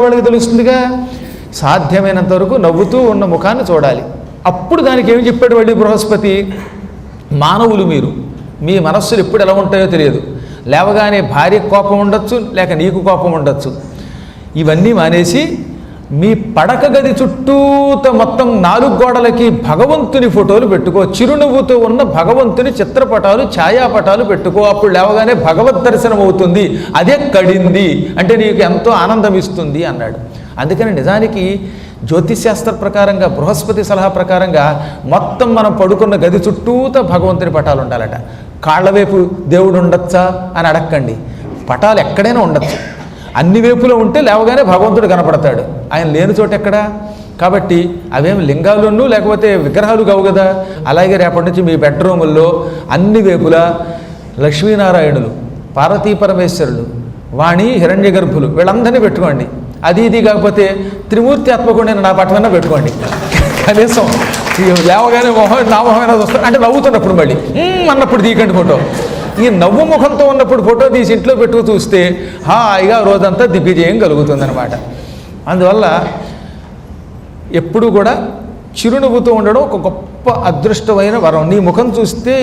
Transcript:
వాళ్ళకి తెలుస్తుందిగా. సాధ్యమైనంత వరకు నవ్వుతూ ఉన్న ముఖాన్ని చూడాలి. అప్పుడు దానికి ఏమి చెప్పాడు మళ్ళీ బృహస్పతి, మానవులు మీరు, మీ మనస్సులు ఎప్పుడు ఎలా ఉంటాయో తెలియదు. లేవగానే భార్యకు కోపం ఉండొచ్చు, లేక నీకు కోపం ఉండొచ్చు. ఇవన్నీ మానేసి మీ పడక గది చుట్టూత మొత్తం 4 గోడలకి భగవంతుని ఫోటోలు పెట్టుకో, చిరునవ్వుతో ఉన్న భగవంతుని చిత్రపటాలు ఛాయాపటాలు పెట్టుకో. అప్పుడు లేవగానే భగవద్ దర్శనం అవుతుంది. అదే కడింది అంటే నీకు ఎంతో ఆనందం ఇస్తుంది అన్నాడు. అందుకని నిజానికి జ్యోతిశాస్త్ర ప్రకారంగా, బృహస్పతి సలహా ప్రకారంగా మొత్తం మనం పడుకున్న గది చుట్టూత భగవంతుని పటాలు ఉండాలట. కాళ్ళ వైపు దేవుడు ఉండొచ్చా అని అడక్కండి, పటాలు ఎక్కడైనా ఉండొచ్చు. అన్ని వైపులో ఉంటే లేవగానే భగవంతుడు కనపడతాడు. ఆయన లేని చోట ఎక్కడా? కాబట్టి అవేమి లింగాలును లేకపోతే విగ్రహాలు కావు కదా. అలాగే రేపటి నుంచి మీ బెడ్రూముల్లో అన్ని వైపులా లక్ష్మీనారాయణులు, పార్వతీ పరమేశ్వరులు, వాణి, హిరణ్య గర్భులు వీళ్ళందరినీ పెట్టుకోండి. అది ఇది కాకపోతే త్రిమూర్తి ఆత్మకుండా నా పట్టమన్నా పెట్టుకోండి. కనీసం లేవగానే మొహం నా మొహమైనా వస్తుంది అంటే నవ్వుతున్నప్పుడు మళ్ళీ అన్నప్పుడు తీయకండి ఫోటో. ఈ నవ్వు ముఖంతో ఉన్నప్పుడు ఫోటో తీసి ఇంట్లో పెట్టుకు చూస్తే హాయిగా రోజంతా దిగ్విజయం కలుగుతుందన్నమాట. అందువల్ల ఎప్పుడు కూడా చిరునవ్వుతో ఉండడం ఒక గొప్ప అదృష్టమైన వరం. నీ ముఖం చూస్తే